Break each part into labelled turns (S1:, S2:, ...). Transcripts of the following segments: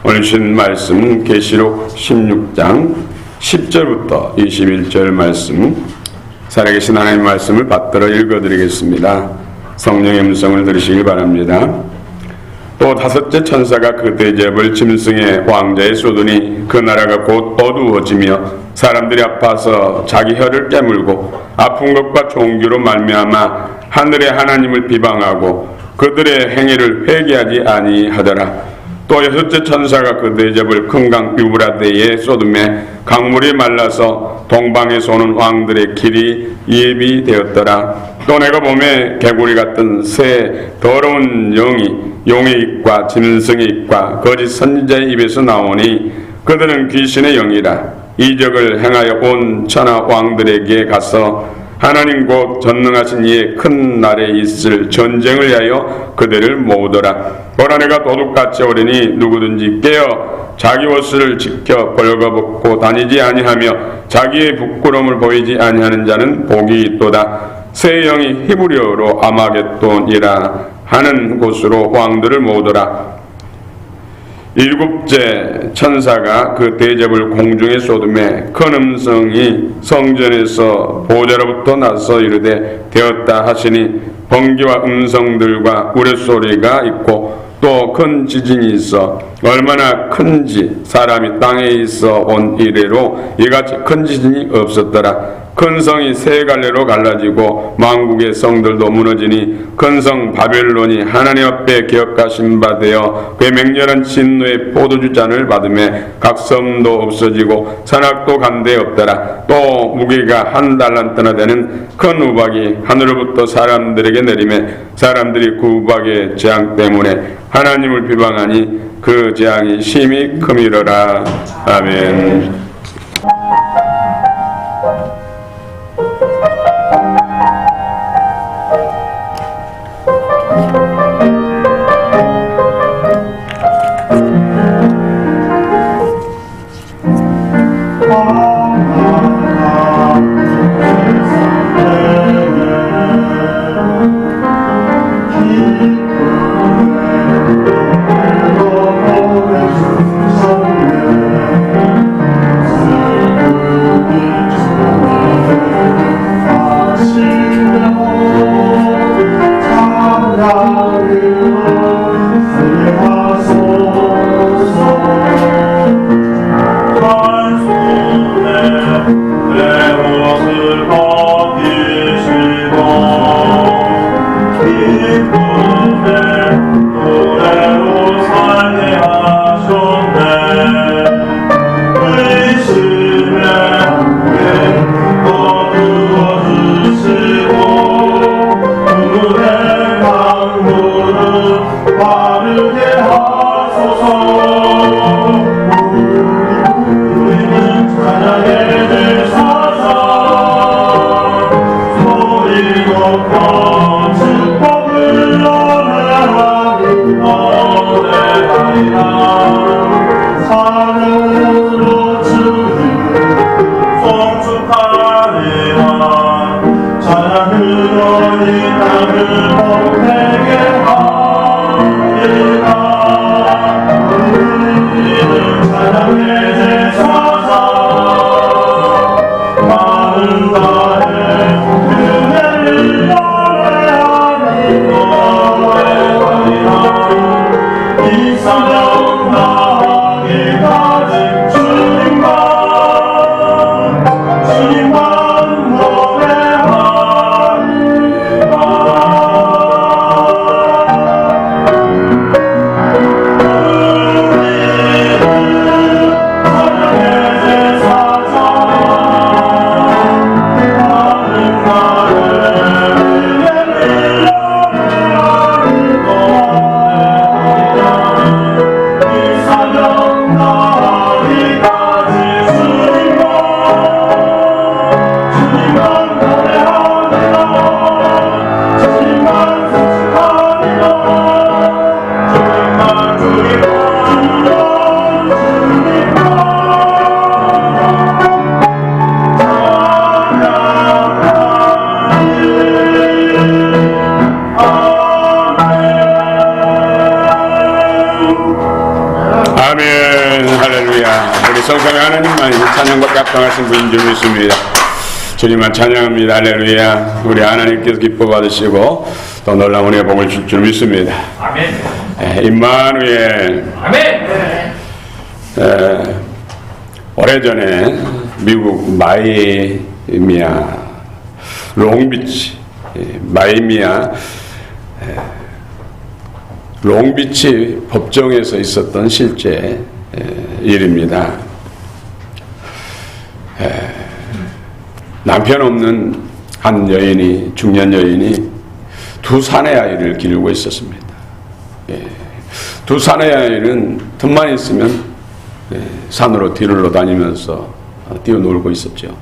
S1: 오늘 주신 말씀 계시록 16장 10절부터 21절 말씀, 살아계신 하나님 말씀을 받들어 읽어드리겠습니다. 성령의 음성을 들으시기 바랍니다. 또 다섯째 천사가 그 대접을 짐승의 왕자에 쏟으니 그 나라가 곧 어두워지며 사람들이 아파서 자기 혀를 깨물고 아픈 것과 종교로 말미암아 하늘의 하나님을 비방하고 그들의 행위를 회개하지 아니하더라. 또 여섯째 천사가 그 대접을 큰 강 유브라데에 쏟음에 강물이 말라서 동방에서 오는 왕들의 길이 예비되었더라. 또 내가 보매 개구리 같은 새 더러운 영이 용의 입과 짐승의 입과 거짓 선지자의 입에서 나오니 그들은 귀신의 영이라. 이적을 행하여 온 천하 왕들에게 가서 하나님 곧 전능하신 이의 큰 날에 있을 전쟁을 위하여 그들을 모으더라. 보라, 내가 도둑같이 오리니 누구든지 깨어 자기 옷을 지켜 벌거벗고 다니지 아니하며 자기의 부끄러움을 보이지 아니하는 자는 복이 있도다. 새 영이 히브리어로 아마겟돈이라 하는 곳으로 왕들을 모으더라. 일곱째 천사가 그 대접을 공중에 쏟음에 큰 음성이 성전에서 보좌로부터 나서 이르되 되었다 하시니 번개와 음성들과 우레소리가 있고 또 큰 지진이 있어 얼마나 큰지 사람이 땅에 있어 온 이래로 이같이 큰 지진이 없었더라. 큰 성이 세 갈래로 갈라지고 만국의 성들도 무너지니 큰 성 바벨론이 하나님 앞에 기억하신 바 되어 그의 맹렬한 진노의 포도주 잔을 받으매 각 섬도 없어지고 산악도 간데 없더라. 또 무게가 한 달란트나 되는 큰 우박이 하늘로부터 사람들에게 내리매 사람들이 그 우박의 재앙 때문에 하나님을 비방하니 그 재앙이 심히 크미러라. 아멘. 아멘. 할렐루야. 우리 성삼위 하나님만이 찬양과 합당하신 분인 줄 믿습니다. 주님만 찬양합니다. 할렐루야. 우리 하나님께서 기뻐 받으시고 또 놀라운 은혜 복을 줄 믿습니다. 아멘. 임마누엘.
S2: 아멘.
S1: 오래전에 미국 마이애미아 롱비치 마이애미아 롱비치 법정에서 있었던 실제 일입니다. 남편 없는 한 여인이, 중년 여인이 두 사내 아이를 기르고 있었습니다. 두 사내 아이는 틈만 있으면 산으로 뒤로 다니면서 뛰어놀고 있었죠.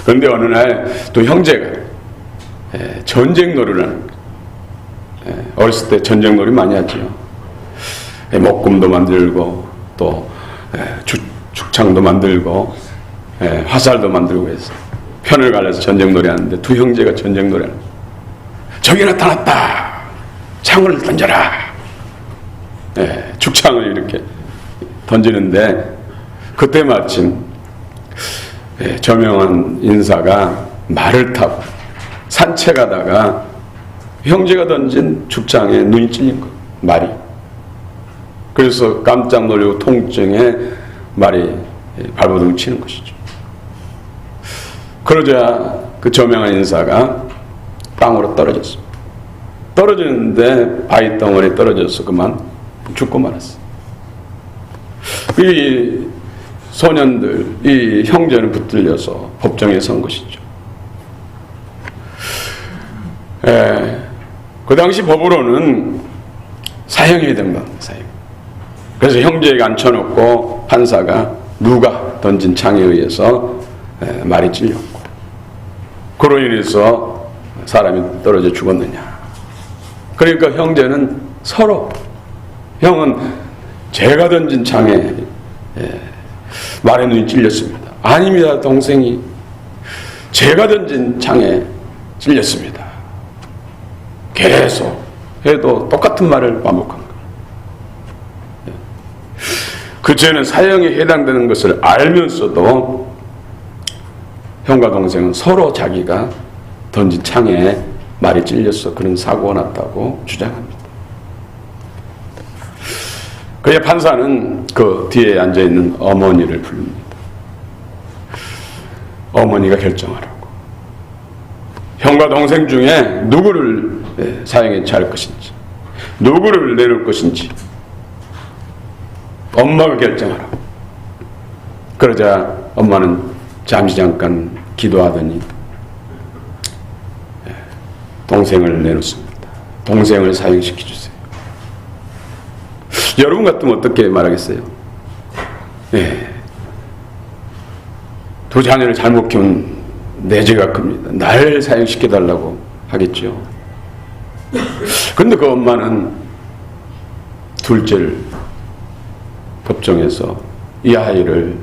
S1: 그런데 어느 날 두 형제가 전쟁놀이를 어렸을 때 전쟁놀이 많이 하죠. 목금도 만들고 또 죽창도 만들고 화살도 만들고 해서 편을 갈라서 전쟁놀이 하는데 두 형제가 전쟁놀이 하는 거예요. 적이 나타났다. 창을 던져라. 죽창을 이렇게 던지는데 그때 마침 저명한 인사가 말을 타고 산책하다가 형제가 던진 죽창에 눈이 찔린 거예요. 말이. 그래서 깜짝 놀라고 통증에 말이 발버둥 치는 것이죠. 그러자 그 저명한 인사가 땅으로 떨어졌습니다. 떨어지는데 바위 덩어리에 떨어져서 그만 죽고 말았어요. 이 소년들, 이 형제는 붙들려서 법정에 선 것이죠. 그 당시 법으로는 사형이 해당합니다. 사형. 그래서 형제에게 앉혀놓고 판사가 누가 던진 창에 의해서 말이 찔렸고 그로 인해서 사람이 떨어져 죽었느냐. 그러니까 형제는 서로 형은 제가 던진 창에 말의 눈이 찔렸습니다. 아닙니다. 동생이 제가 던진 창에 찔렸습니다. 계속 해도 똑같은 말을 반복한 거예요. 그 죄는 사형에 해당되는 것을 알면서도 형과 동생은 서로 자기가 던진 창에 말이 찔려서 그런 사고가 났다고 주장합니다. 그의 판사는 그 뒤에 앉아있는 어머니를 부릅니다. 어머니가 결정하라고. 형과 동생 중에 누구를 사형에 처할 것인지, 누구를 내놓을 것인지 엄마가 결정하라고. 그러자 엄마는 잠깐 기도하더니 동생을 내놓습니다. 동생을 사형시켜주세요. 여러분 같으면 어떻게 말하겠어요? 두 자녀를 잘못 키운 내 죄가 큽니다. 날 사형시켜달라고 하겠죠. 그런데 그 엄마는 둘째를 법정에서 이 아이를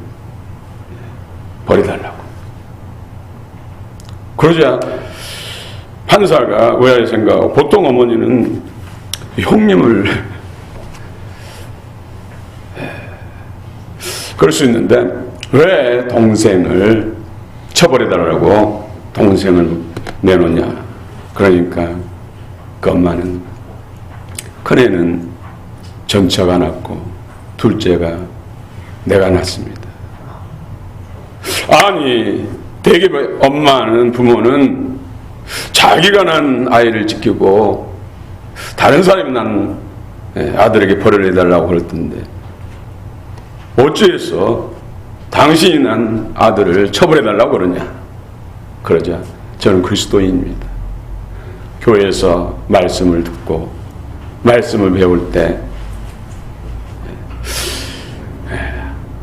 S1: 버려달라고. 그러자 판사가 왜 생각하고, 보통 어머니는 형님을 그럴 수 있는데 왜 동생을 처벌해달라고 동생을 내놓냐. 그러니까 그 엄마는 큰애는 정처가 났고 둘째가 내가 낳습니다. 아니 대개 엄마는, 부모는 자기가 난 아이를 지키고 다른 사람이 난 아들에게 벌을 내달라고 그랬던데 어찌해서 당신이 난 아들을 처벌해달라고 그러냐. 그러자 저는 그리스도인입니다. 교회에서 말씀을 듣고 말씀을 배울 때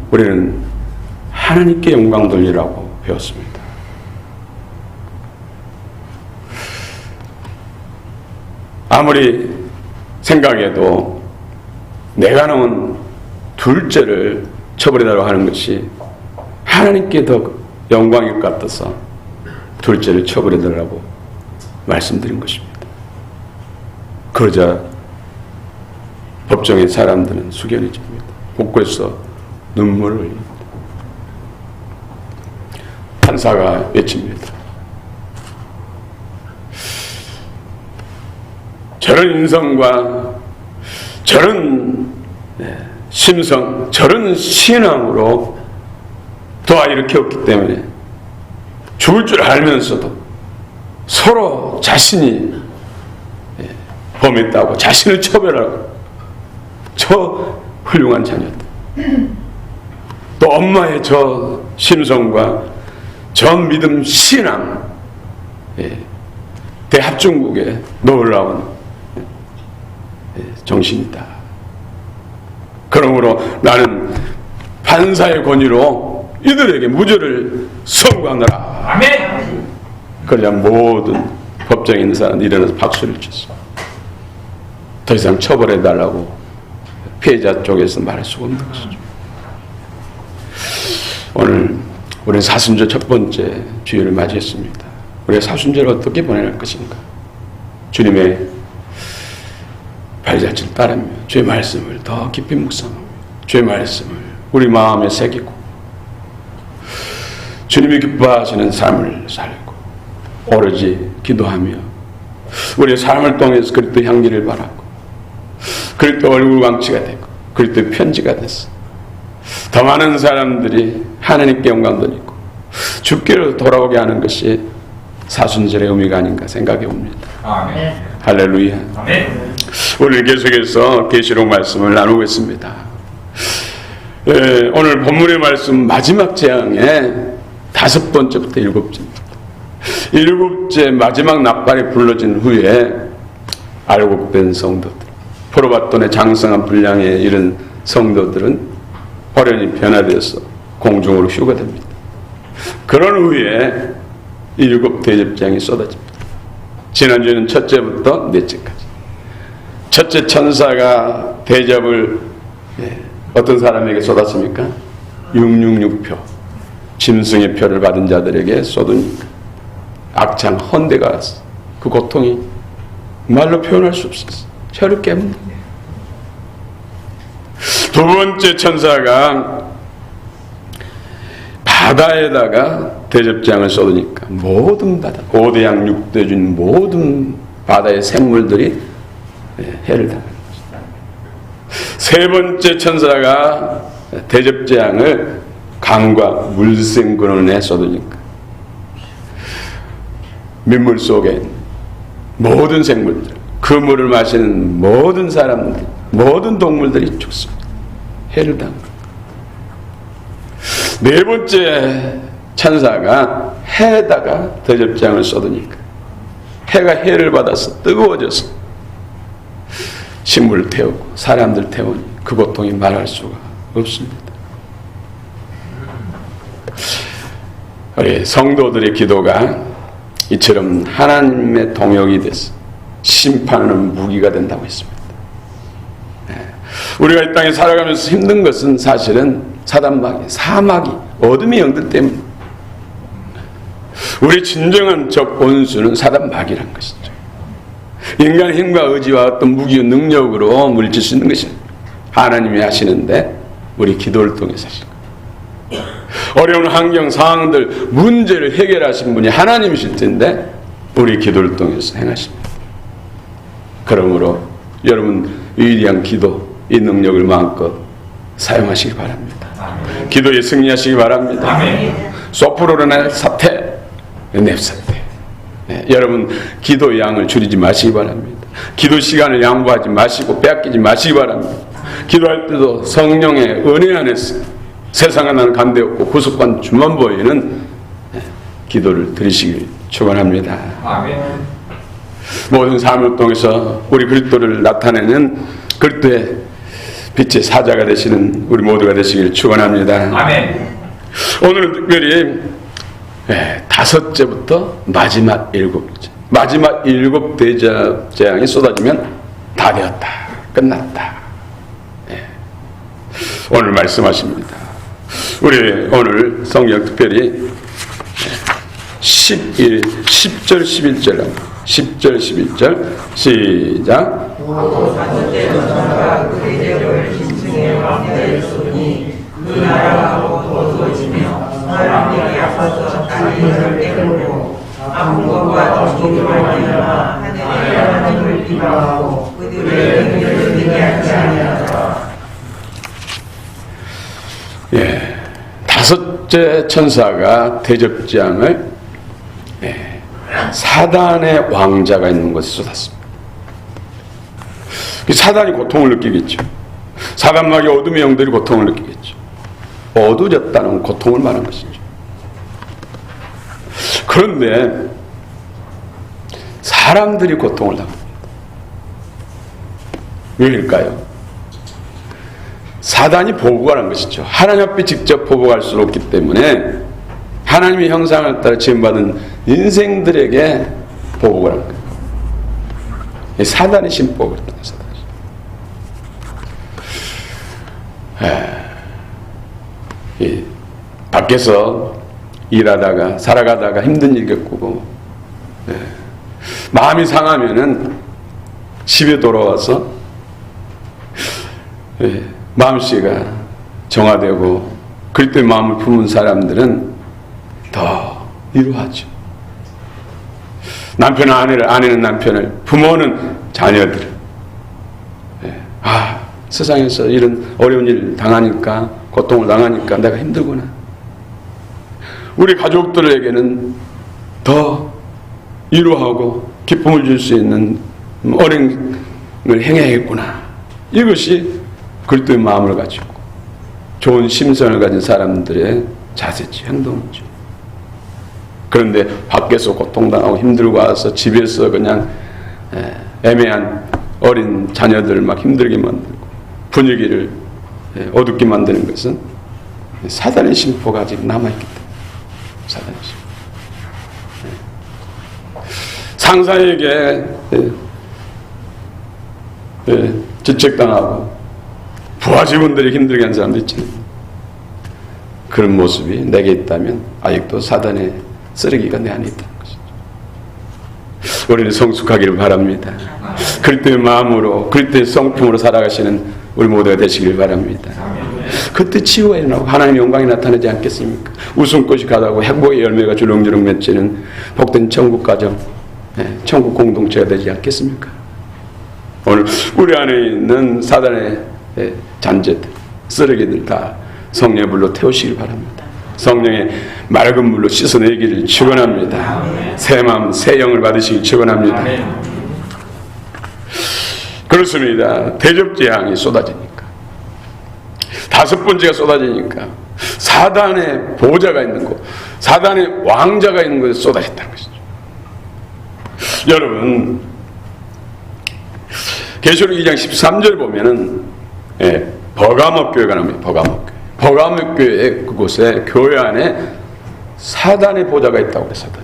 S1: 우리는 하나님께 영광 돌리라고 배웠습니다. 아무리 생각해도 내가 낳은 둘째를 처벌해달라고 하는 것이 하나님께 더 영광일 것 같아서 둘째를 처벌해달라고 말씀드린 것입니다. 그러자 법정의 사람들은 숙연해집니다. 곳곳에서 눈물을 흘립니다. 판사가 외칩니다. 저런 인성과 저런 심성, 저런 신앙으로 도와 일으켰기 때문에 죽을 줄 알면서도 서로 자신이 범했다고 자신을 처벌하고 저 훌륭한 자녀들, 또 엄마의 저 심성과 저 믿음 신앙, 대합중국의 놀라운 정신이다. 그러므로 나는 판사의 권위로 이들에게 무죄를 선고하노라.
S2: 아멘.
S1: 그러자 모든 법정에 있는 사람들이 일어나서 박수를 쳤어. 더 이상 처벌해달라고 피해자 쪽에서 말할 수가 없는 것이죠. 오늘 우리는 사순절 첫 번째 주일을 맞이했습니다. 우리가 사순절을 어떻게 보내할 것인가? 주님의 발자취를 따르며 주의 말씀을 더 깊이 묵상하며 주의 말씀을 우리 마음에 새기고 주님이 기뻐하시는 삶을 살고 오로지 기도하며 우리의 삶을 통해서 그리스도 향기를 바라고 그리스도 얼굴 광치가 되고 그리스도 편지가 됐어. 더 많은 사람들이 하나님께 영광 돌리고 주께로 돌아오게 하는 것이 사순절의 의미가 아닌가 생각해 봅니다.
S2: 아멘.
S1: 할렐루야.
S2: 아멘.
S1: 오늘 계속해서 계시록 말씀을 나누겠습니다. 오늘 본문의 말씀 마지막 재앙의 5번째부터 7번째입니다. 7째 마지막 납발이 불러진 후에 알곡된 성도들, 포로바톤의 장성한 분량에 이른 성도들은 호련히 변화되어서 공중으로 휴가됩니다. 그런 후에 7 대접장이 쏟아집니다. 지난주에는 첫째부터 넷째까지. 첫째 천사가 대접을 어떤 사람에게 쏟았습니까? 666표. 짐승의 표를 받은 자들에게 쏟으니까 악창 헌대가 왔어. 그 고통이 말로 표현할 수 없었어. 혀를 깨문다. 두 번째 천사가 바다에다가 대접장을 쏟으니까 모든 바다, 5대양 6대준 모든 바다의 생물들이 해를 당하는 것입니다. 세 번째 천사가 대접장을 강과 물생근원에 쏟으니까 민물 속에 모든 생물들, 그 물을 마시는 모든 사람들, 모든 동물들이 죽습니다. 해를 당합니다. 네 번째 천사가 해에다가 대접장을 쏟으니까 해가 해를 받아서 뜨거워져서 식물을 태우고 사람들 태우니 그 고통이 말할 수가 없습니다. 우리 성도들의 기도가 이처럼 하나님의 동역이 돼서 심판하는 무기가 된다고 했습니다. 우리가 이 땅에 살아가면서 힘든 것은 사실은 사단마귀, 사마귀, 어둠의 영들 때문에 우리 진정한 적 원수는 사단마귀란 것이죠. 인간의 힘과 의지와 어떤 무기와 능력으로 물질 수 있는 것이 하나님이 하시는데 우리 기도를 통해서 하신 거예요. 어려운 환경, 상황들, 문제를 해결하신 분이 하나님이실 텐데 우리 기도를 통해서 행하십니다. 그러므로 여러분 위대한 기도, 이 능력을 마음껏 사용하시기 바랍니다. 아멘. 기도에 승리하시기 바랍니다. 아멘. 소프로른의 사태, 냅사태. 여러분 기도 양을 줄이지 마시기 바랍니다. 기도 시간을 양보하지 마시고 빼앗기지 마시기 바랍니다. 기도할 때도 성령의 은혜 안에서 세상에 나는 간대없고 구속받는 주만 보이는 기도를 드리시길 축원합니다. 아멘. 모든 삶을 통해서 우리 그리스도를 나타내는 그리스도의 빛의 사자가 되시는 우리 모두가 되시길 축원합니다. 아멘. 오늘은 특별히 5째부터 마지막 7째, 마지막 7 대재앙이 쏟아지면 다 되었다, 끝났다. 오늘 말씀하십니다. 우리 오늘 성경 특별히 10절 11절 10절 11절 시작.
S2: 되었으니 그 나라가 곧 어두워지며 사람들이 앞서서 다리를 깨물고 아픈 것과 정직으로 말미암아 하늘의 하나님을 비방하고 그들의 의를 믿게 하지 아니하더라.
S1: 예, 다섯째 천사가 대접장을 사단의 왕자가 있는 곳에 쏟았습니다. 사단이 고통을 느끼겠죠. 사단막의 어둠의 영들이 고통을 느끼겠죠. 어두워졌다는 고통을 말하는 것이죠. 그런데 사람들이 고통을 당합니다. 왜일까요? 사단이 보복하는 것이죠. 하나님 앞에 직접 보복할 수 없기 때문에 하나님의 형상을 따라 지음받은 인생들에게 보복을 하는 거예요. 사단의 심복을 따라 사단이. 밖에서 일하다가 살아가다가 힘든 일 겪고 마음이 상하면은 집에 돌아와서 마음씨가 정화되고 그때 마음을 품은 사람들은 더 위로하죠. 남편은 아내를, 아내는 남편을, 부모는 자녀들을. 세상에서 이런 어려운 일 당하니까, 고통을 당하니까 내가 힘들구나. 우리 가족들에게는 더 위로하고 기쁨을 줄 수 있는 어려움을 행해야겠구나. 이것이 그리스도의 마음을 가지고 좋은 심성을 가진 사람들의 자세지, 행동이죠. 그런데 밖에서 고통당하고 힘들고 와서 집에서 그냥 애매한 어린 자녀들 막 힘들게 만들고 분위기를 어둡게 만드는 것은 사단의 심포가 아직 남아있기 때문에. 사단의 심포. 상사에게 질책당하고 부하 직원들이 힘들게 하는 사람도 있잖아요. 그런 모습이 내게 있다면 아직도 사단의 쓰레기가 내 안에 있다는 것이죠. 우리는 성숙하기를 바랍니다. 그리스도의 마음으로, 그리스도의 성품으로 살아가시는 우리 모두가 되시길 바랍니다. 그때 치유가 일어나고 하나님의 영광이 나타나지 않겠습니까? 웃음꽃이 가다고 행복의 열매가 주렁주렁 맺히는 복된 천국 가정, 천국 공동체가 되지 않겠습니까? 오늘 우리 안에 있는 사단의 잔재들, 쓰레기들 다 성령의 불로 태우시길 바랍니다. 성령의 맑은 물로 씻어내기를 축원합니다. 새 마음, 새 영을 받으시길 축원합니다. 그렇습니다. 대접재앙이 쏟아지니까, 다섯 번째가 쏟아지니까 사단의 보좌가 있는 곳, 사단의 왕자가 있는 곳에 쏟아졌다는 것이죠. 여러분, 계시록 2장 13절 보면은 버가모 교회가 나옵니다. 버가모 교회 그곳에 교회 안에 사단의 보좌가 있다고 그래요. 사단.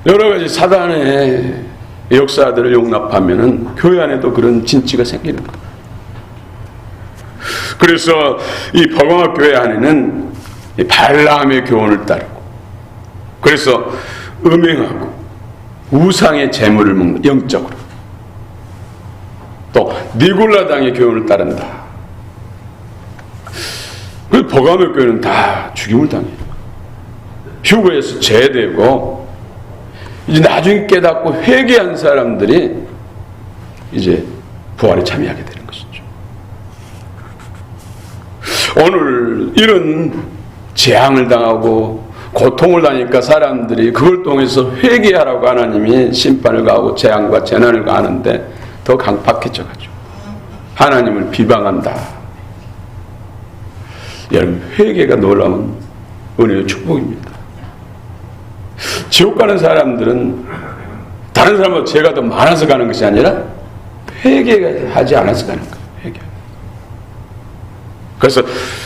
S1: 여러 가지 사단의 역사들을 용납하면은 교회 안에도 그런 진치가 생기는 거예요. 그래서 이 버가모 교회 안에는 발람의 교훈을 따르고, 그래서 음행하고 우상의 재물을 먹는, 영적으로 또 니골라당의 교훈을 따른다. 그 버가모 교회는 다 죽임을 당해요. 휴거에서 제되고 이제 나중에 깨닫고 회개한 사람들이 이제 부활에 참여하게 되는 것이죠. 오늘 이런 재앙을 당하고 고통을 당하니까 사람들이 그걸 통해서 회개하라고 하나님이 심판을 가하고 재앙과 재난을 가하는데 더 강팍해져가지고 하나님을 비방한다. 여러분, 회개가 놀라운 은혜의 축복입니다. 지옥 가는 사람들은 다른 사람보다 죄가 더 많아서 가는 것이 아니라 회개하지 않아서 가는 거예요. 회개. 그래서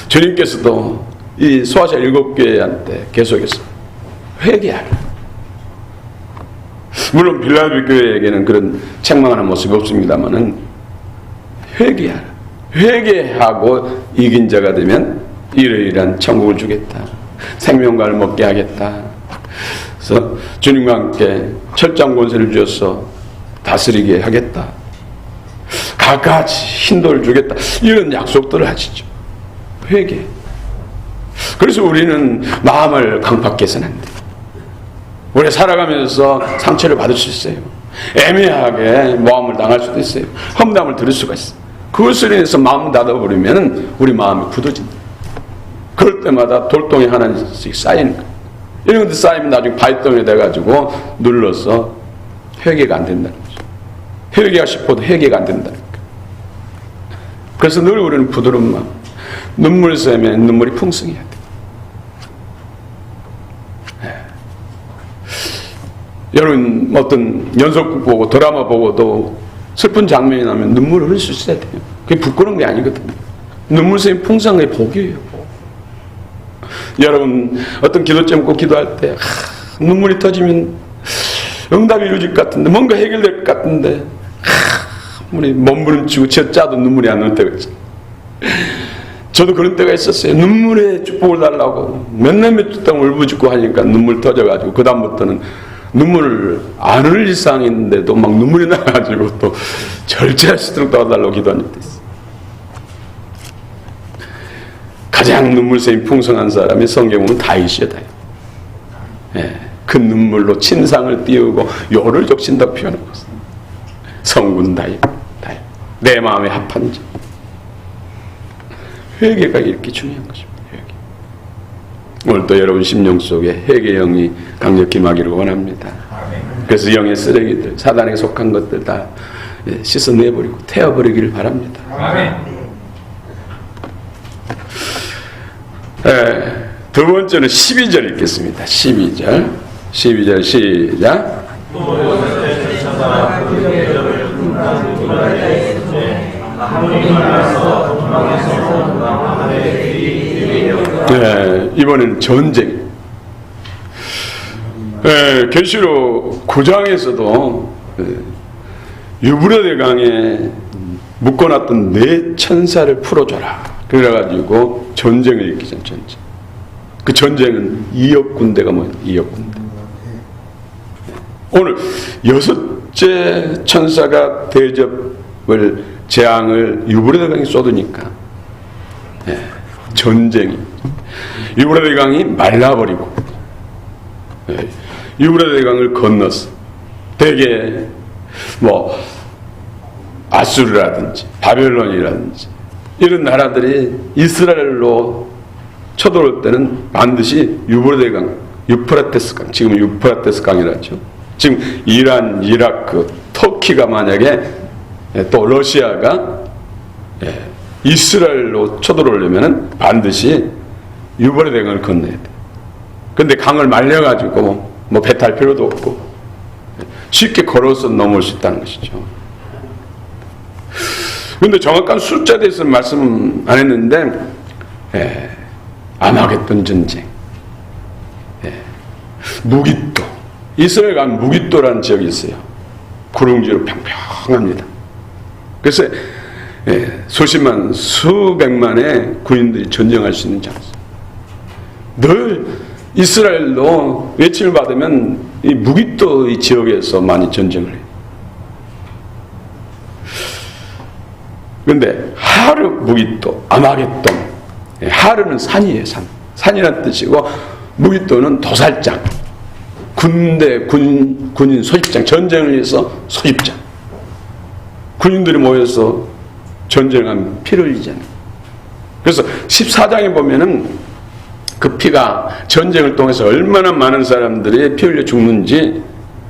S1: 주님께서도 이 소아시아 7교회한테 계속해서 회개하라. 물론 빌라델피아 교회에게는 그런 책망하는 모습이 없습니다만은 회개하라. 회개하고 이긴 자가 되면 이러이러한 천국을 주겠다. 생명과를 먹게 하겠다. 그래서 주님과 함께 철장 권세를 주어서 다스리게 하겠다. 갖가지 힌도를 주겠다. 이런 약속들을 하시죠. 회개. 그래서 우리는 마음을 강팍해서는 안 돼요. 우리 살아가면서 상처를 받을 수 있어요. 애매하게 모함을 당할 수도 있어요. 험담을 들을 수가 있어요. 그것을 인해서 마음 닫아버리면 우리 마음이 굳어진다. 그럴 때마다 돌덩이 하나씩 쌓이는 거예요. 이런 것들 쌓이면 나중에 바위덩이 돼가지고 눌러서 회개가 안 된다는 거죠. 회개가 싶어도 회개가 안 된다는 거예요. 그래서 늘 우리는 부드러운 마음, 눈물샘에 눈물이 풍성해야 돼요. 여러분 어떤 연속극 보고 드라마 보고도 슬픈 장면이 나면 눈물을 흘릴 수 있어야 돼요. 그게 부끄러운 게 아니거든요. 눈물샘이 풍성한 게 복이에요. 여러분 어떤 기도 제목 기도할 때 눈물이 터지면 응답이 이루어질 것 같은데 뭔가 해결될 것 같은데 우리 몸부림치고 쥐어짜도 눈물이 안 나는 때가 있어요. 저도 그런 때가 있었어요. 눈물에 축복을 달라고 몇 주 동안 울부짖고 하니까 눈물 터져가지고 그 다음부터는 눈물을 안 흘릴 상황인데도 막 눈물이 나가지고 또 절제할 수 있도록 도와달라고 기도한 적도 있어요. 가장 눈물샘이 풍성한 사람이 성경 보면 다윗이다. 그 눈물로 침상을 띄우고 요를 적신다고 표현하고 있어요. 성군 다윗. 내 마음에 합한 자. 회개가 이렇게 중요한 것입니다. 회개. 오늘도 여러분 심령 속에 회개의 영이 강력히 임하기를 원합니다. 그래서 영의 쓰레기들, 사단에게 속한 것들 다 씻어내버리고 태워버리기를 바랍니다. 두 번째는 12절 읽겠습니다. 12절 시작. 이번에는 전쟁. 계시록 9장에서도 유브라데 강에 묶어놨던 네 천사를 풀어줘라. 그래가지고 전쟁을 일으키잖아요. 전쟁. 그 전쟁은 2억 군대가 뭐예요? 2억 군대. 오늘 여섯째 천사가 대접을 재앙을 유브라데 강에 쏟으니까 전쟁이 유브라데 강이 말라버리고 유브라데 강을 건너서 대개 뭐 아수르라든지 바벨론이라든지 이런 나라들이 이스라엘로 쳐들어올 때는 반드시 유브라데 강, 유프라테스 강, 지금 유프라테스 강이라죠. 지금 이란, 이라크, 터키가 만약에 또 러시아가 이스라엘로 쳐들어오려면 반드시 유브라데 강을 건너야 돼. 근데 강을 말려가지고 뭐 배 탈 필요도 없고 쉽게 걸어서 넘어올 수 있다는 것이죠. 근데 정확한 숫자에 대해서는 말씀 안 했는데 아마겟돈 전쟁, 무깃도, 이스라엘 가면 무깃도라는 지역이 있어요. 구릉지로 평평합니다. 그래서 수십만, 수백만의 군인들이 전쟁할 수 있는 장소. 늘 이스라엘도 외침을 받으면 이 무깃도 이 지역에서 많이 전쟁을 해요. 그런데 하르 무깃도, 아마겟돈, 하르는 산이에요. 산이라는 뜻이고 무깃도는 도살장, 군대, 군인 소집장, 전쟁을 위해서 소집장. 군인들이 모여서 전쟁하면 피를 흘리잖아요. 그래서 14장에 보면은 그 피가 전쟁을 통해서 얼마나 많은 사람들이 피 흘려 죽는지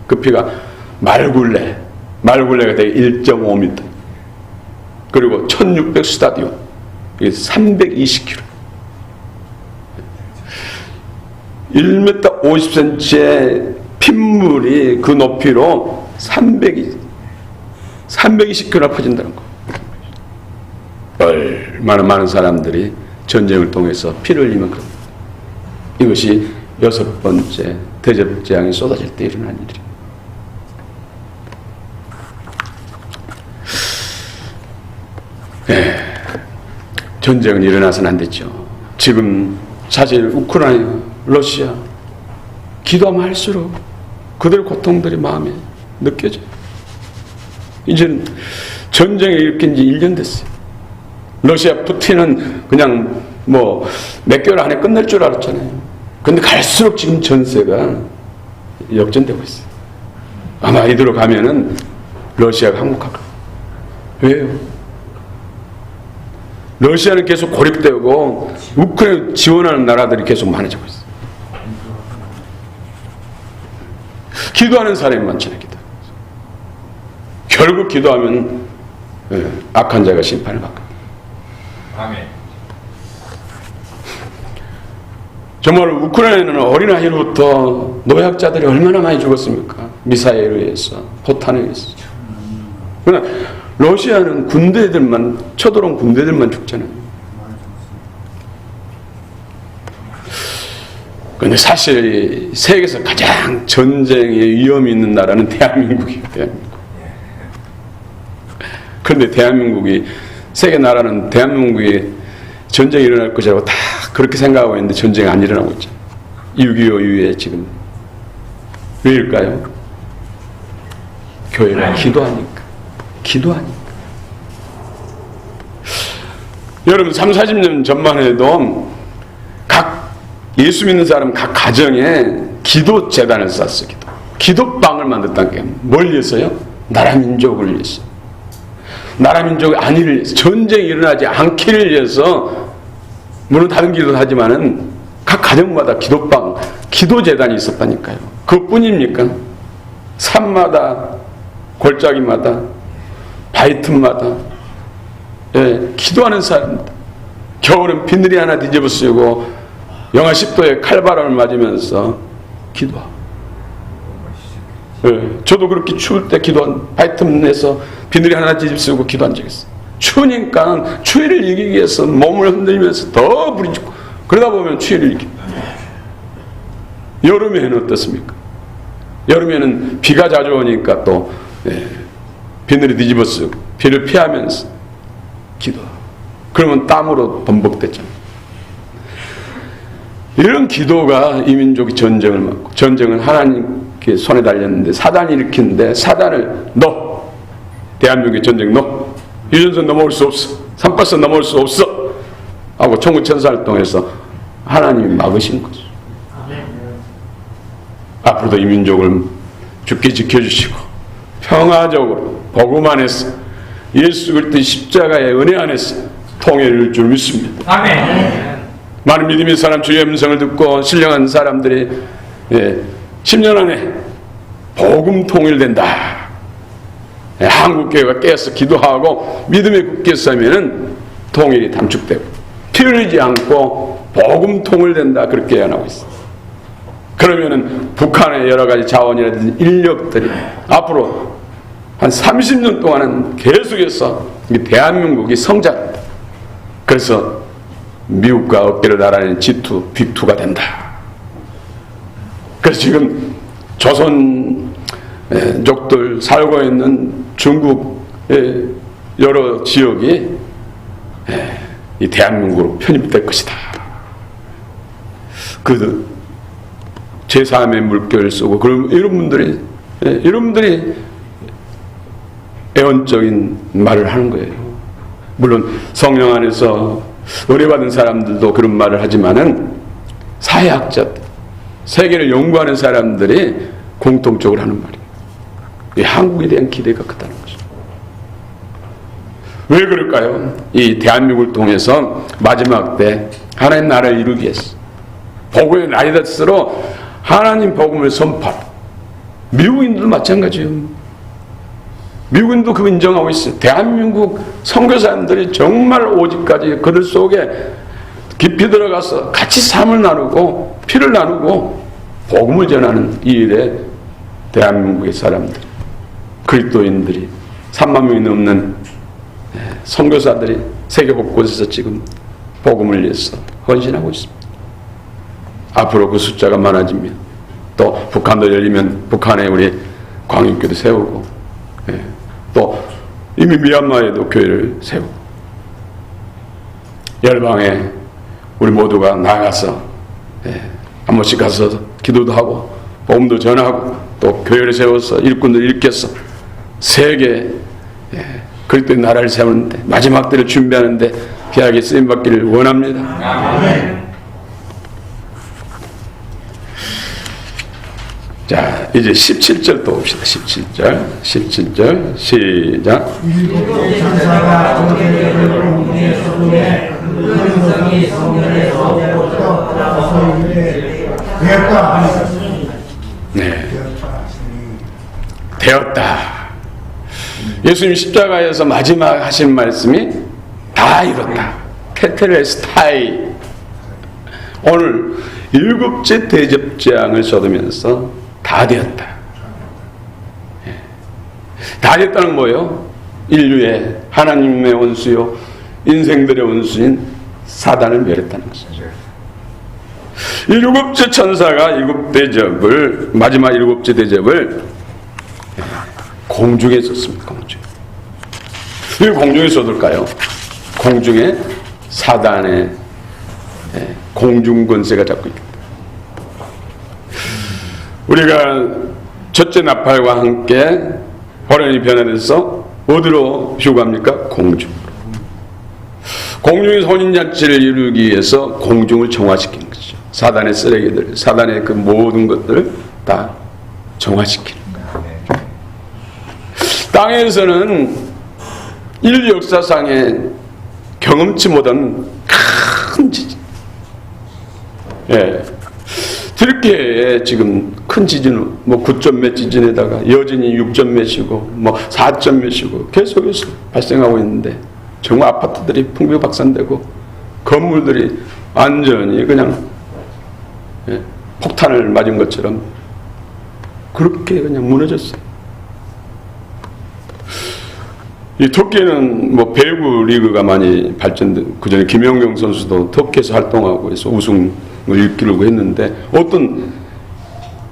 S1: 그 피가 말굴레가 되게 1.5m, 그리고 1600 스타디온, 320km, 1m 50cm의 핏물이 그 높이로 320km나 퍼진다는 거. 얼마나 많은 사람들이 전쟁을 통해서 피를 흘리면 그럽니다. 이것이 여섯 번째 대접 재앙이 쏟아질 때 일어난 일입니다. 전쟁은 일어나서는 안 됐죠. 지금 사실 우크라이나, 러시아 기도하면 할수록 그들의 고통들이 마음에 느껴져요. 이제는 전쟁이 일으킨 지 1년 됐어요. 러시아 푸틴은 그냥 뭐 몇 개월 안에 끝날 줄 알았잖아요. 근데 갈수록 지금 전세가 역전되고 있어요. 아마 이대로 가면은 러시아가 항복할 거예요. 왜요? 러시아는 계속 고립되고 우크라이나 지원하는 나라들이 계속 많아지고 있어요. 기도하는 사람이 많잖아요. 결국 기도하면 악한 자가 심판을 받고.
S3: 아멘.
S1: 정말 우크라이나는 어린아이로부터 노약자들이 얼마나 많이 죽었습니까? 미사일에 의해서, 포탄에 의해서. 그러나 러시아는 군대들만, 쳐들어온 군대들만 죽잖아요. 그런데 사실 세계에서 가장 전쟁에 위험이 있는 나라는 대한민국이에요. 대한민국. 그런데 대한민국이, 세계 나라는 대한민국이 전쟁이 일어날 것이라고 다 그렇게 생각하고 있는데 전쟁이 안 일어나고 있죠. 6.25 이후에 지금. 왜일까요? 교회가 기도하니까. 기도하니까. 여러분 30-40년 전만 해도 각 예수 믿는 사람 각 가정에 기도 재단을 쌌어요. 기도방을 만들었다는 게 뭘 위해서요? 나라 민족을 위해서. 나라 민족의 안위를 위해서, 전쟁이 일어나지 않기를 위해서. 물론 다른 기도도 하지만은 각 가정마다 기도방, 기도재단이 있었다니까요. 그것뿐입니까? 산마다, 골짜기마다, 바위틈마다, 기도하는 사람들. 겨울은 비늘이 하나 뒤집어 쓰고 영하 10도에 칼바람을 맞으면서 기도하고. 저도 그렇게 추울 때 바위틈 내서 비늘이 하나 뒤집어 쓰고 기도한 적이 있어요. 추우니까 추위를 이기기 위해서 몸을 흔들면서 더 부딪히고 그러다 보면 추위를 이깁니다. 여름에는 어떻습니까? 여름에는 비가 자주 오니까 또 비늘이 뒤집어 쓰고 비를 피하면서 기도하고 그러면 땀으로 범벅됐잖아요. 이런 기도가 이 민족이 전쟁을 막고, 전쟁은 하나님께 손에 달렸는데 사단이 일으키는데 사단을 너 대한민국의 전쟁 너 유전선 넘어올 수 없어, 산버스 넘어올 수 없어 하고 총구천사를 통해서 하나님이 막으신 거죠. 앞으로도 이 민족을 죽게 지켜주시고 평화적으로 복음 안에서 예수 그리스도의 십자가의 은혜 안에서 통일할 줄 믿습니다.
S3: 아멘.
S1: 많은 믿음의 사람 주의 음성을 듣고 신령한 사람들이 10년 안에 복음 통일된다. 한국교회가 깨어서 기도하고 믿음에 굳게 서면은 통일이 단축되고 피 흘리지 않고 복음 통일된다. 그렇게 예언하고 있습니다. 그러면은 북한의 여러 가지 자원이라든지 인력들이 앞으로 한 30년 동안은 계속해서 대한민국이 성장한다. 그래서 미국과 어깨를 나란히 G2, 빅2가 된다. 그래서 지금 조선족들 살고 있는 중국의 여러 지역이 이 대한민국으로 편입될 것이다. 그 제3의 물결을 쏘고 그럼 여러분들이 애원적인 말을 하는 거예요. 물론 성령 안에서 은혜받은 사람들도 그런 말을 하지만은 사회학자들, 세계를 연구하는 사람들이 공통적으로 하는 말이에요. 이 한국에 대한 기대가 크다는 거죠. 왜 그럴까요? 이 대한민국을 통해서 마지막 때 하나님 나라를 이루기 위해서 복음의 날이 될수록 하나님 복음을 선포하라. 미국인들도 마찬가지예요. 미국인도 그거 인정하고 있어요. 대한민국 선교사님들이 정말 오직까지 그들 속에 깊이 들어가서 같이 삶을 나누고 피를 나누고 복음을 전하는 이 일에 대한민국의 사람들, 그리스도인들이 3만 명이 넘는 선교사들이 세계 곳곳에서 지금 복음을 위해서 헌신하고 있습니다. 앞으로 그 숫자가 많아지면 또 북한도 열리면 북한에 우리 광역교도 세우고 또 이미 미얀마에도 교회를 세우고 열방에 우리 모두가 나가서 한 번씩 가서 기도도 하고 복음도 전하고 또 교회를 세워서 일꾼들 일깨서 세계 그리스도의 나라를 세우는데 마지막 때를 준비하는데 귀하게 쓰임받기를 원합니다.
S3: 아멘.
S1: 자, 이제 17절 또 봅시다. 17절 시작.
S2: 일곱 천사가 번개를 공중에 쏘되 큰 성이 성전에서 내려서 이르되 되었다 하시니
S1: 네, 되었다. 예수님 십자가에서 마지막 하신 말씀이 다 이뤘다. 테텔레스타이. 오늘 7째 대접장을 쏟으면서 다 되었다. 다 됐다는 뭐예요? 인류의 하나님의 원수요 인생들의 원수인 사단을 멸했다는 것이죠. 7째 천사가 7대접을 마지막 7째 대접을 공중에 썼습니다. 공중에. 왜 공중에 쏟을까요? 공중에 사단의 공중 권세가 잡고 있다. 우리가 첫째 나팔과 함께 호련히 변화돼서 어디로 휴가합니까? 공중. 공중의 혼인잔치를 이루기 위해서 공중을 정화시키는 것이죠. 사단의 쓰레기들, 사단의 그 모든 것들을 다 정화시키는 거예요. 땅에서는 인류 역사상에 경험치 못한 큰 지진. 예. 트르키예에 지금 큰 지진은 뭐 9점 몇 지진에다가 여진이 6점 몇이고 뭐 4점 몇이고 계속해서 발생하고 있는데 정말 아파트들이 풍비박산되고 건물들이 완전히 그냥 폭탄을 맞은 것처럼 그렇게 그냥 무너졌어요. 이 터키에는 뭐 배구 리그가 많이 발전된, 그 전에 김연경 선수도 터키에서 활동하고 해서 우승을 이끌고 했는데 어떤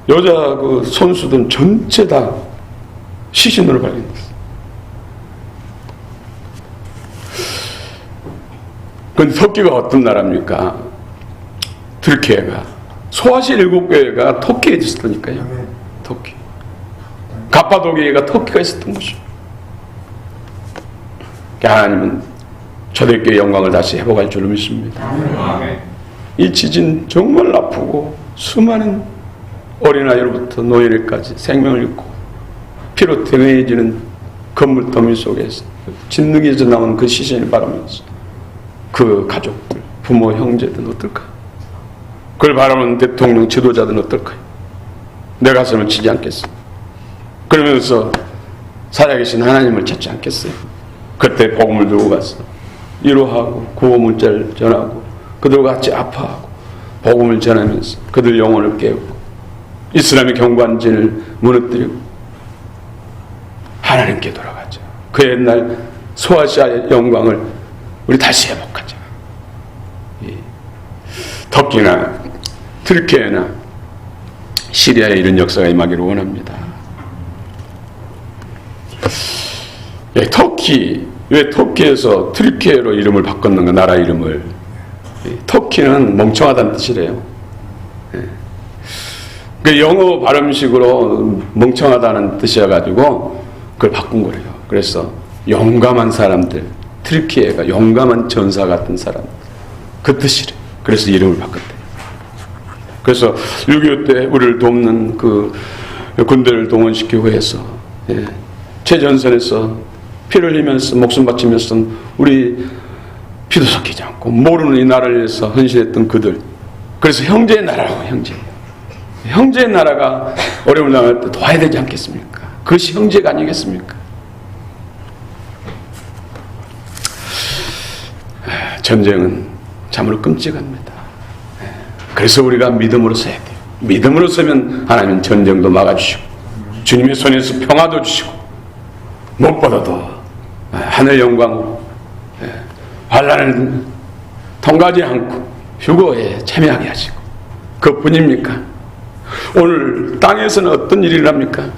S1: 여자 그 선수들은 전체 다 시신으로 발견됐어요. 근데 터키가 어떤 나라입니까? 트르키예가 소아시 7개가 터키에 있었다니까요. 터키. 가파도기가 터키가 있었던 것이죠. 하나님은 초대교회 영광을 다시 회복할 줄을 믿습니다.
S3: 아멘.
S1: 이 지진 정말 아프고 수많은 어린아이로부터 노인에까지 생명을 잃고 피로 탱해지는 건물 더미 속에서 진흙에서 나온 그 시신을 바라면서 그 가족들, 부모, 형제들은 어떨까? 그걸 바라보는 대통령, 지도자들은 어떨까요? 내 가슴을 치지 않겠어? 그러면서 살아계신 하나님을 찾지 않겠어요? 그때 복음을 들고 가서 위로하고 구호 문자를 전하고 그들과 같이 아파하고 복음을 전하면서 그들 영혼을 깨우고 이슬람의 경관진을 무너뜨리고 하나님께 돌아가자. 그 옛날 소아시아의 영광을 우리 다시 회복하자. 터키나 트르키예나 시리아에 이런 역사가 임하기를 원합니다. 터키, 왜 터키에서 트르키예로 이름을 바꿨는가? 나라 이름을. 터키는 멍청하다는 뜻이래요. 그 영어 발음식으로 멍청하다는 뜻이어가지고 그걸 바꾼 거래요. 그래서 용감한 사람들, 트르키예가 용감한 전사 같은 사람, 그 뜻이래. 그래서 이름을 바꿨대. 그래서 6.25 때 우리를 돕는 그 군대를 동원시키고 해서 최전선에서 피를 흘리면서 목숨 바치면서 우리 피도 섞이지 않고 모르는 이 나라를 위해서 헌신했던 그들. 그래서 형제의 나라라고. 형제의 나라가 어려움을 당할 때 도와야 되지 않겠습니까? 그것이 형제가 아니겠습니까? 전쟁은 참으로 끔찍합니다. 그래서 우리가 믿음으로 서야 돼요. 믿음으로 서면 하나님은 전쟁도 막아주시고 주님의 손에서 평화도 주시고 무엇보다도 하늘 영광으로 환난을 통과하지 않고 휴거에 참여하게 하시고 그뿐입니까? 오늘 땅에서는 어떤 일이 일어납니까?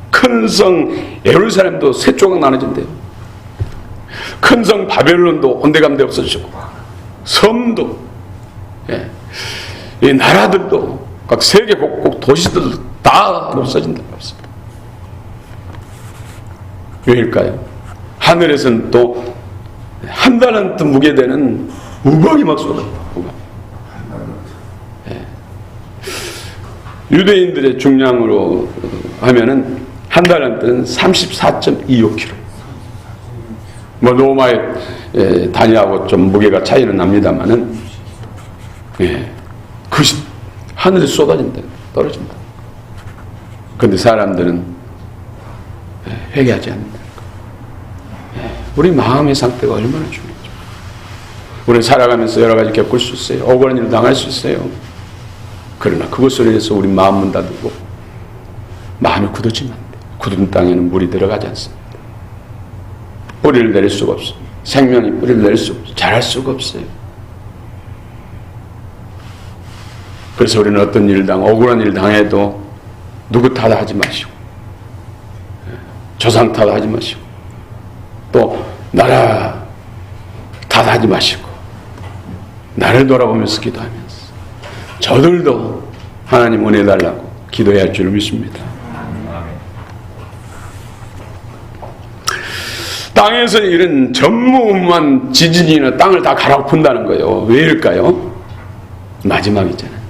S1: 큰 성 예루살렘도 세 조각 나눠진대요. 큰 성 바벨론도 온데간데 없어지고 섬도 이 나라들도 각 세계 곳곳 도시들도 다 없어진다고 합니다. 왜일까요? 하늘에서는 또 한 달란트 무게 되는 우박이 막 쏟아져. 유대인들의 중량으로 하면은 한 달란트는 34.25kg. 뭐 로마의 단위하고 좀 무게가 차이는 납니다만은, 그것이 하늘에 쏟아진다, 떨어진다. 그런데 사람들은 회개하지 않는다. 우리 마음의 상태가 얼마나 중요하죠. 우리는 살아가면서 여러 가지 겪을 수 있어요. 억울한 일을 당할 수 있어요. 그러나 그것으로 인해서 우리 마음 문 닫고 마음이 굳어지면 안 돼요. 굳은 땅에는 물이 들어가지 않습니다. 뿌리를 내릴 수가 없어요. 생명이 뿌리를 내릴 수가 없어요. 자랄 수가 없어요. 그래서 우리는 어떤 일을 억울한 일을 당해도 누구 탓하지 마시고, 조상 탓하지 마시고, 또 나라 탓하지 마시고, 나를 돌아보면서 기도하면서 저들도 하나님 은혜 달라고 기도해야 할 줄 믿습니다. 땅에서 이런 전무후무한 지진이나 땅을 다 갈아엎는다는 거예요. 왜 이럴까요? 마지막이잖아요.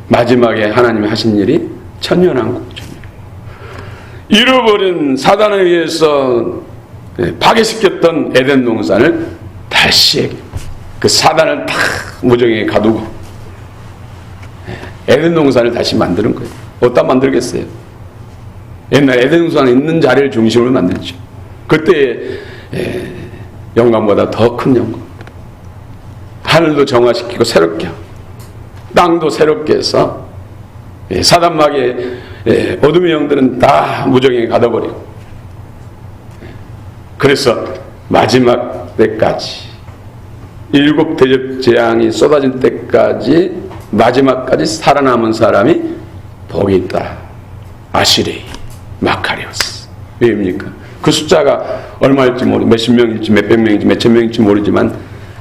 S1: 마지막에 하나님이 하신 일이 천년왕국. 잃어버린 사단에 의해서 파괴시켰던 에덴 동산을 다시 그 사단을 다 무정에 가두고 에덴 동산을 다시 만드는 거예요. 어디다 만들겠어요? 옛날 에덴 동산에 있는 자리를 중심으로 만들죠. 그때 영광보다 더 큰 영광. 하늘도 정화시키고 새롭게 하고 땅도 새롭게 해서 사단마귀의 어둠의 영들은 다 무정에 가둬버리고, 그래서 마지막 때까지 7 대접 재앙이 쏟아진 때까지 마지막까지 살아남은 사람이 복이 있다. 아시레이 마카리오스. 왜입니까? 그 숫자가 얼마일지 몇십 명일지 몇백 명일지 몇천 명일지 모르지만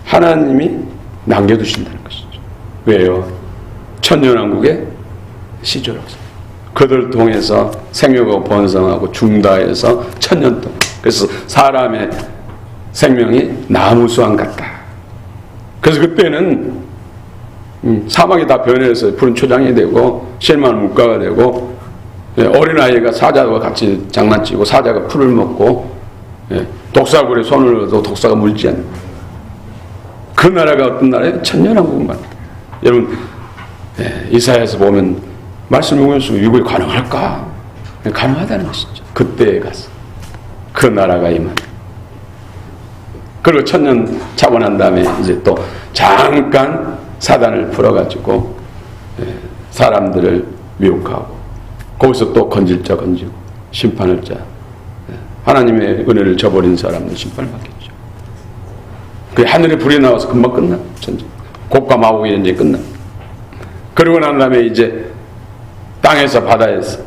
S1: 하나님이 남겨두신다는 것이죠. 왜요? 천년왕국의 시조라고. 그들 통해서 생육하고 번성하고 중다해서 천년 동안. 그래서 사람의 생명이 나무수왕 같다. 그래서 그때는 사막이 다 변해서 푸른 초장이 되고 실만 물가가 되고, 어린아이가 사자와 같이 장난치고 사자가 풀을 먹고, 독사굴에 손을 넣어도 독사가 물지 않는 그 나라가 어떤 나라예요? 천년왕국만. 여러분 이사야에서 보면 말씀을 보면서 이거 가능할까? 가능하다는 것이죠. 그때에 가서 그 나라가 임한. 그리고 천년 차고 난 다음에 이제 또 잠깐 사단을 풀어가지고 사람들을 미혹하고, 거기서 또 건질 자 건지고 심판할 자, 하나님의 은혜를 저버린 사람은 심판을 받겠죠. 그 하늘에 불이 나와서 금방 끝나. 전쟁. 곡과 마곡의 전쟁이 끝나. 그러고 난 다음에 이제 땅에서 바다에서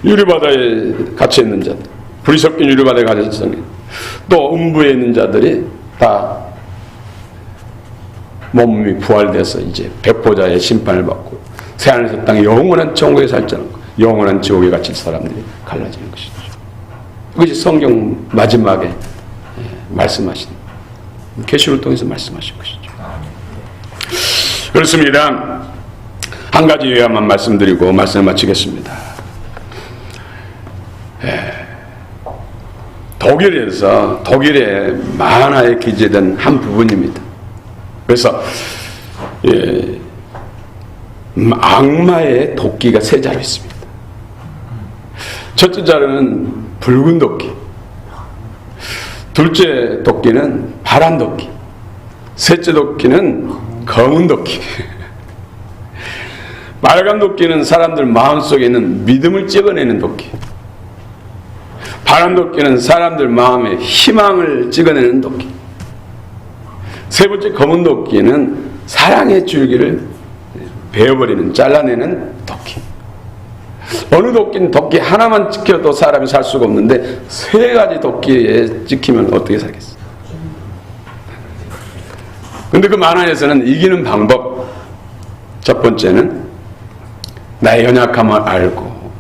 S1: 유리바다에 갇혀 있는 자들, 불이 섞인 유리바다에 갇혀 있는 자들, 또 음부에 있는 자들이 다 몸이 부활돼서 이제 백보자의 심판을 받고 새하늘에서 땅에 영원한 천국에 살자는 거, 영원한 지옥에 갇힐 사람들이 갈라지는 것이죠. 그것이 성경 마지막에 말씀하신, 계시를 통해서 말씀하신 것이죠. 그렇습니다. 한 가지 요약만 말씀드리고 말씀을 마치겠습니다. 독일에 만화에 기재된 한 부분입니다. 그래서 악마의 도끼가 3자루 있습니다. 첫째 자루는 붉은 도끼, 둘째 도끼는 파란 도끼, 셋째 도끼는 검은 도끼. 빨간 도끼는 사람들 마음속에 있는 믿음을 찍어내는 도끼, 파란 도끼는 사람들 마음에 희망을 찍어내는 도끼, 세 번째 검은 도끼는 사랑의 줄기를 베어버리는, 잘라내는 도끼. 어느 도끼는 도끼 하나만 찍혀도 사람이 살 수가 없는데 3가지 도끼에 찍히면 어떻게 살겠어요? 근데 그 만화에서는 이기는 방법, 첫 번째는 나의 연약함을 알고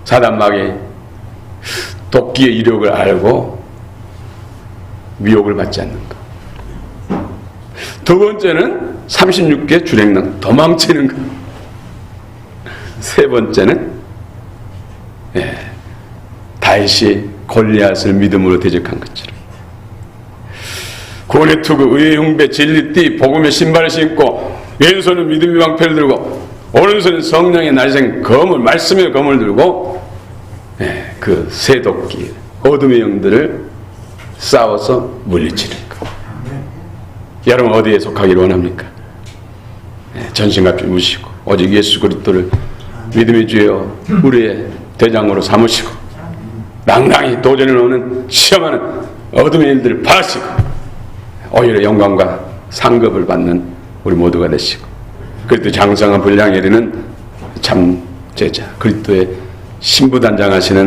S1: 사단마귀 도끼의 이력을 알고 미혹을 받지 않는 것. 두 번째는 36개 주랭랑 도망치는 것. 세 번째는 다윗이 골리앗을 믿음으로 대적한 것처럼 구원의 투구, 의의 흉배, 진리띠, 복음의 신발을 신고 왼손은 믿음의 방패를 들고 오른손은 성령의 날생 검을, 말씀의 검을 들고 그 새 도끼, 어둠의 영들을 싸워서 물리치는 것. 여러분 어디에 속하기를 원합니까? 전신갑주 무시고 오직 예수 그리스도를 믿음의 주여 우리의 대장으로 삼으시고 낭낭히 도전을 오는 시험하는 어둠의 일들을 파시고 오히려 영광과 상급을 받는 우리 모두가 되시고 그리스도 장성한 분량에 이르는 참 제자 그리스도의 신부단장하시는